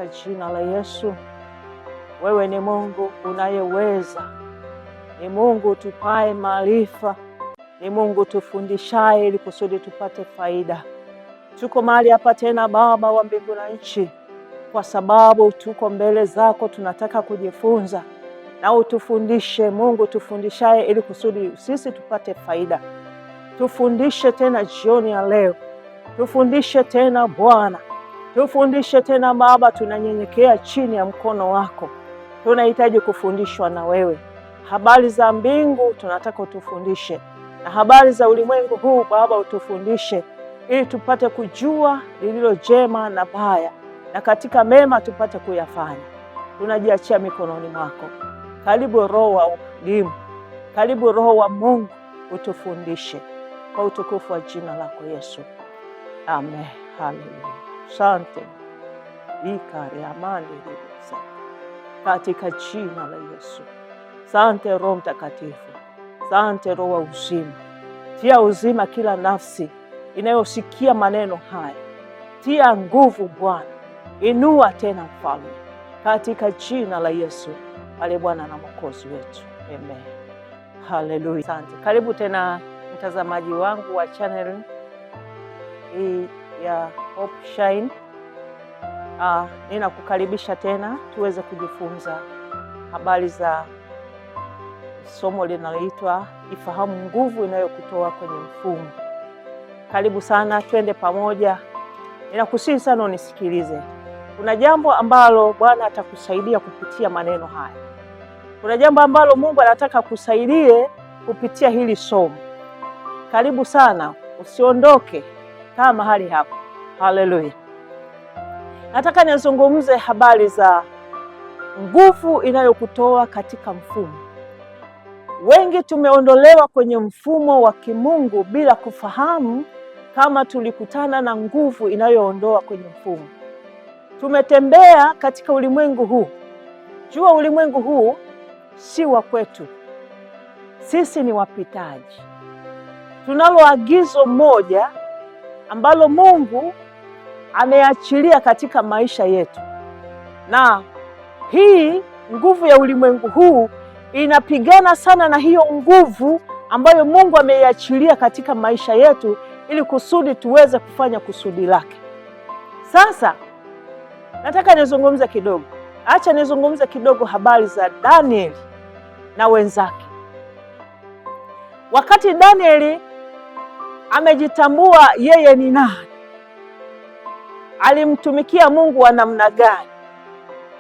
katika jina la Yesu. Wewe ni Mungu unayeweza, ni Mungu tupae maarifa, ni Mungu tufundishaye ili kusudi tupate faida. Tuko mahali hapa tena Baba wa mbingu na nchi, kwa sababu tuko mbele zako, tunataka kujifunza na utufundishe Mungu, tufundishaye ili kusudi sisi tupate faida. Tufundishe tena jioni ya leo, tufundishe tena Bwana, tufundishe tena Baba. Tunanyenyekea chini ya mkono wako, tunahitaji kufundishwa na wewe. Habari za mbingu tunataka utufundishe, na habari za ulimwengu huu Baba utufundishe, ili tupate kujua lililo jema na baya, na katika mema tupate kuyafanya. Tunajiachia mikononi mwako. Karibu Roho wa elimu, karibu Roho wa Mungu, utufundishe kwa utukufu wa jina lako Yesu. Amen. Haleluya. Asante. Ikari amani lisa. Katika jina la Yesu. Asante Roho Mtakatifu. Asante Roho wa uzima. Tia uzima kila nafsi inayosikia maneno haya. Tia nguvu Bwana. Inua tena Mfalme. Katika jina la Yesu. Ale Bwana na Mwokozi wetu. Amen. Haleluya. Asante. Karibu tena mtazamaji wangu wa channel hii ya Hope Shine. Ninakukaribisha tena tuweze kujifunza habari za somo linaloitwa Ifahamu nguvu inayokutoa kwenye mfumo. Karibu sana, twende pamoja. Ninakusihi sana unisikilize. Kuna jambo ambalo Bwana atakusaidia kupitia maneno haya. Kuna jambo ambalo Mungu anataka kusaidie kupitia hili somo. Karibu sana, usiondoke kama mahali hapa. Haleluya. Nataka nizungumze habari za nguvu inayokutoa katika mfumo. Wengi tumeondolewa kwenye mfumo wa kimungu bila kufahamu kama tulikutana na nguvu inayoondoa kwenye mfumo. Tumetembea katika ulimwengu huu. Jua ulimwengu huu si wa kwetu. Sisi ni wapitaji. Tunalo agizo moja ambalo Mungu ameachilia katika maisha yetu. Na hii nguvu ya ulimwengu huu inapigana sana na hiyo nguvu ambayo Mungu ameiachilia katika maisha yetu ili kusudi tuweze kufanya kusudi lake. Sasa nataka nizungumze kidogo. Acha nizungumze kidogo habari za Danieli na wenzake. Wakati Danieli amejitambua yeye ni nani, alimtumikia Mungu wa namna gani,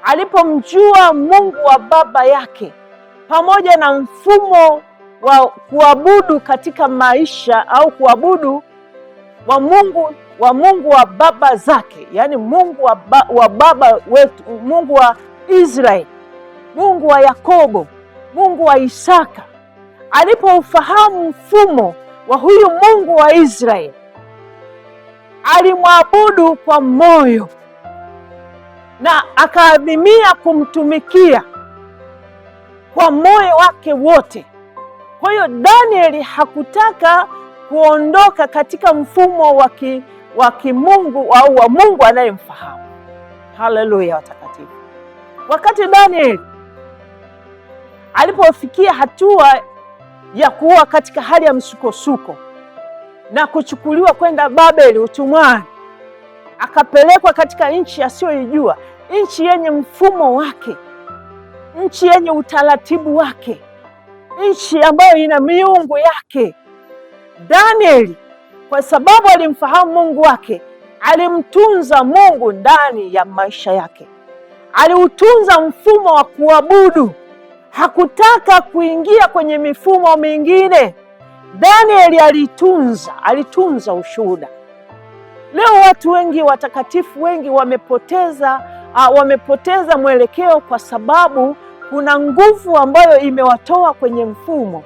alipomjua Mungu wa baba yake pamoja na mfumo wa kuabudu katika maisha au kuabudu wa Mungu wa baba zake, yani Mungu wa baba wetu, Mungu wa Israeli, Mungu wa Yakobo, Mungu wa Isaka. Alipoufahamu mfumo wa huyu Mungu wa Israeli, alimwabudu kwa moyo na akaadhimia kumtumikia kwa moyo wake wote. Kwa hiyo Danieli hakutaka kuondoka katika mfumo wa kimungu au wa Mungu anayemfahamu. Haleluya watakatifu. Wakati Danieli alipofikia hatua ya kuwa katika hali ya msukosuko na kuchukuliwa kwenda Babeli utumwani, akapelekwa katika nchi asiyoijua, nchi yenye mfumo wake, nchi yenye utaratibu wake, nchi ambayo ina miungu yake. Danieli, kwa sababu alimfahamu Mungu wake, alimtunza Mungu ndani ya maisha yake. Aliutunza mfumo wa kuabudu. Hakutaka kuingia kwenye mifumo mingine. Danieli alitunza ushuhuda. Leo watu wengi, watakatifu wengi wamepoteza mwelekeo kwa sababu kuna nguvu ambayo imewatoa kwenye mfumo.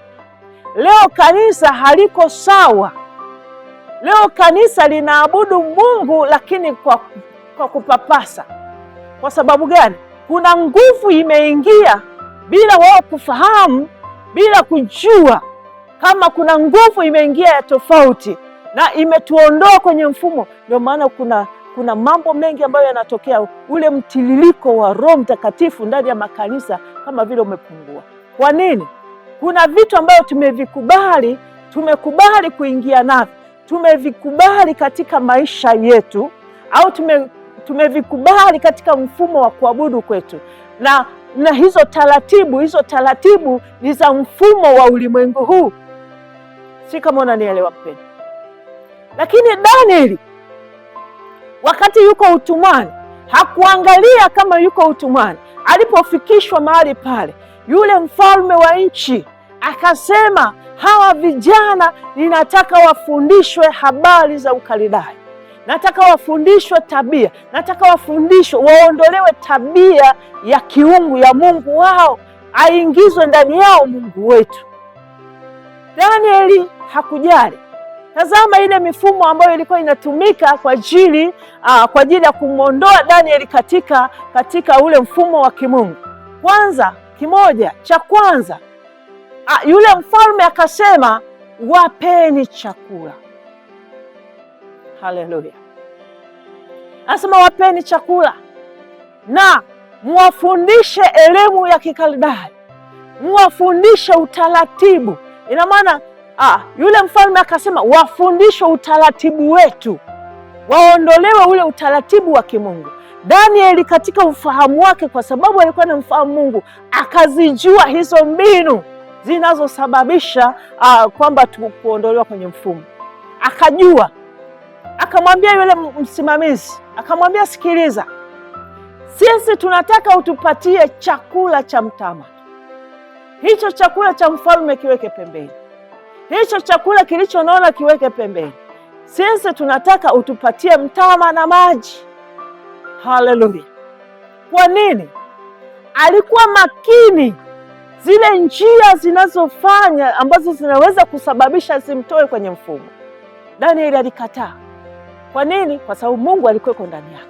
Leo kanisa haliko sawa. Leo kanisa linaabudu Mungu lakini kwa kupapasa. Kwa sababu gani? Kuna nguvu imeingia bila wao kufahamu, bila kujua kama kuna nguvu imeingia ya tofauti na imetuondoa kwenye mfumo. Ndio maana kuna mambo mengi ambayo yanatokea, ule mtiririko wa Roho Mtakatifu ndani ya makanisa kama vile umepungua. Kwa nini? Kuna vitu ambavyo tumekubali kuingia navyo, tumevikubali katika maisha yetu, au tumevikubali katika mfumo wa kuabudu kwetu, na hizo taratibu ni za mfumo wa ulimwengu huu. Si kama unanielewa mpendwa? Lakini Danieli wakati yuko utumwani hakuangalia kama yuko utumwani. Alipofikishwa mahali pale, yule mfalme wa nchi akasema, hawa vijana ninataka wafundishwe habari za Ukaldayo, nataka wafundishwe tabia, nataka wafundishwe, waondolewe tabia ya kiungu ya Mungu wao, aingizwe ndani yao Mungu wetu. Danieli hakujali. Tazama ile mifumo ambayo ilikuwa inatumika kwa ajili ya kumwondoa Danieli katika ule mfumo wa kimungu. Cha kwanza yule mfalme akasema, wapeni chakula. Haleluya! Anasema wapeni chakula na muwafundishe elimu ya Kikaldayo, muwafundishe utaratibu. Ina maana yule mfalme akasema wafundishwe utaratibu wetu, waondolewe ule utaratibu wa kimungu. Danieli katika ufahamu wake, kwa sababu alikuwa na mfahamu Mungu, akazijua hizo mbinu zinazosababisha kwamba kuondolewa kwenye mfumo. Akajua, akamwambia yule msimamizi, akamwambia, sikiliza, sisi tunataka utupatie chakula cha mtama. Hicho chakula cha mfalme kiweke pembeni, hicho chakula kilichonona kiweke pembeni. Sisi tunataka utupatie mtama na maji. Haleluya! Kwa nini? Alikuwa makini zile njia zinazofanya ambazo zinaweza kusababisha zimtoe kwenye mfumo. Danieli alikataa. Kwa nini? Kwa sababu Mungu alikuwa ndani yake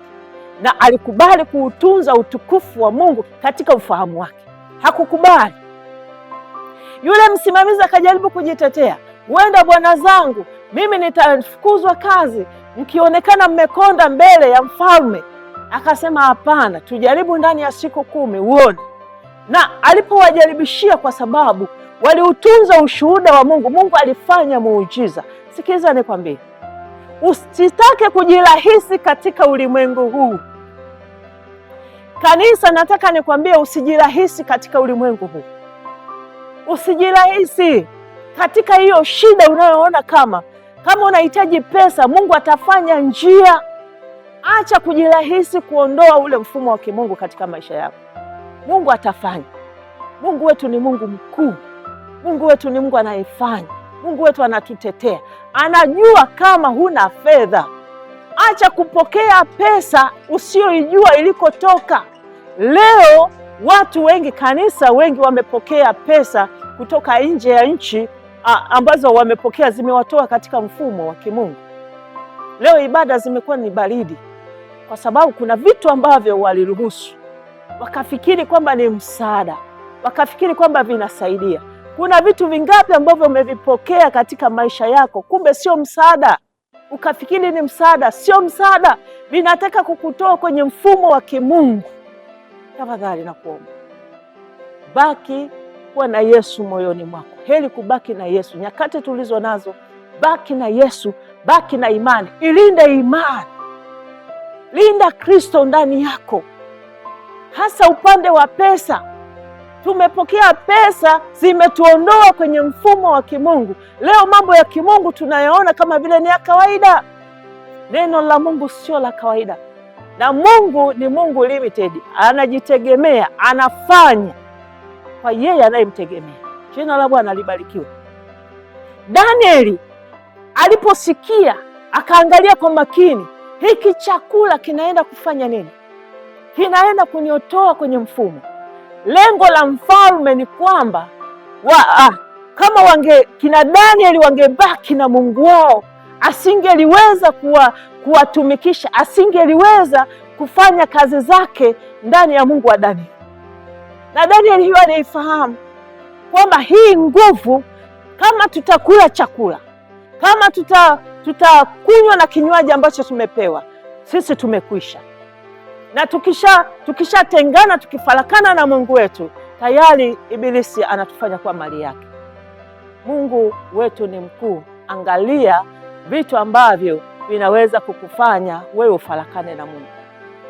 na alikubali kuutunza utukufu wa Mungu katika ufahamu wake. Hakukubali. Yule msimamizi akajaribu kujitetea, huenda bwana zangu, mimi nitafukuzwa kazi mkionekana mmekonda mbele ya mfalme. Akasema hapana, tujaribu ndani ya siku 10 uone. Na alipowajaribishia, kwa sababu waliutunza ushuhuda wa Mungu, Mungu alifanya muujiza. Sikiza nikwambie, usitake kujirahisi katika ulimwengu huu. Kanisa, nataka nikwambie, usijirahisi katika ulimwengu huu. Usijirahisi katika hiyo shida unayoona. Kama unahitaji pesa, Mungu atafanya njia. Acha kujirahisi kuondoa ule mfumo wa kimungu katika maisha yako. Mungu atafanya. Mungu wetu ni Mungu mkuu. Mungu wetu ni Mungu anayefanya. Mungu wetu anatutetea. Anajua kama huna fedha. Acha kupokea pesa usioijua ilikotoka. Leo watu wengi, kanisa wengi wamepokea pesa kutoka nje ya nchi, ambazo wamepokea zimewatoa katika mfumo wa kimungu. Leo ibada zimekuwa ni baridi kwa sababu kuna vitu ambavyo waliruhusu, wakafikiri kwamba ni msaada, wakafikiri kwamba vinasaidia. Kuna vitu vingapi ambavyo umevipokea katika maisha yako, kumbe sio msaada, ukafikiri ni msaada. Sio msaada, vinataka kukutoa kwenye mfumo wa kimungu. Tafadhali nakuomba, baki kuwa na Yesu moyoni mwako. Heri kubaki na Yesu nyakati tulizo nazo. Baki na Yesu, baki na imani. Ilinde imani, linda Kristo ndani yako, hasa upande wa pesa. Tumepokea pesa, zimetuondoa kwenye mfumo wa kimungu. Leo mambo ya kimungu tunayaona kama vile ni ya kawaida. Neno la Mungu sio la kawaida, na Mungu ni Mungu limited, anajitegemea, anafanya kwa yeye anayemtegemea. Jina la Bwana libarikiwe. Danieli aliposikia, akaangalia kwa makini, hiki chakula kinaenda kufanya nini? Kinaenda kuniotoa kwenye mfumo. Lengo la mfalme ni kwamba kama kina Danieli wangebaki na Mungu wao, asingeliweza kuwatumikisha, asingeliweza kufanya kazi zake ndani ya Mungu wa Danieli. Na Danieli hiyo aliifahamu kwamba hii nguvu, kama tutakula chakula, kama tutakunywa na kinywaji ambacho tumepewa, sisi tumekwisha. Na tukishatengana, tukifarakana na Mungu wetu, tayari Ibilisi anatufanya kuwa mali yake. Mungu wetu ni mkuu. Angalia vitu ambavyo vinaweza kukufanya wewe ufarakane na Mungu.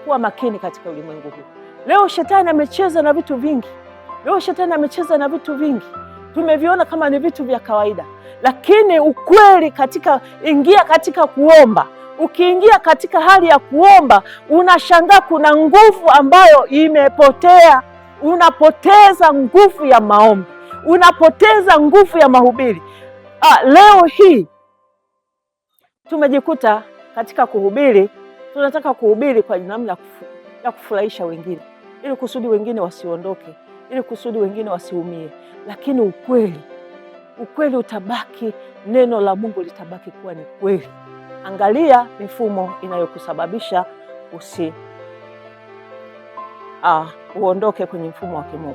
Kuwa makini katika ulimwengu huu. Leo shetani amecheza na vitu vingi. Tumeviona kama ni vitu vya kawaida, lakini ukweli ingia katika kuomba. Ukiingia katika hali ya kuomba, unashangaa kuna nguvu ambayo imepotea. Unapoteza nguvu ya maombi, unapoteza nguvu ya mahubiri. Leo hii tumejikuta katika kuhubiri, tunataka kuhubiri kwa namna ya kufurahisha wengine, ili kusudi wengine wasiondoke, ili kusudi wengine wasiumie. Lakini ukweli utabaki, neno la Mungu litabaki kuwa ni kweli. Angalia mifumo inayokusababisha uondoke kwenye mfumo wa kimungu.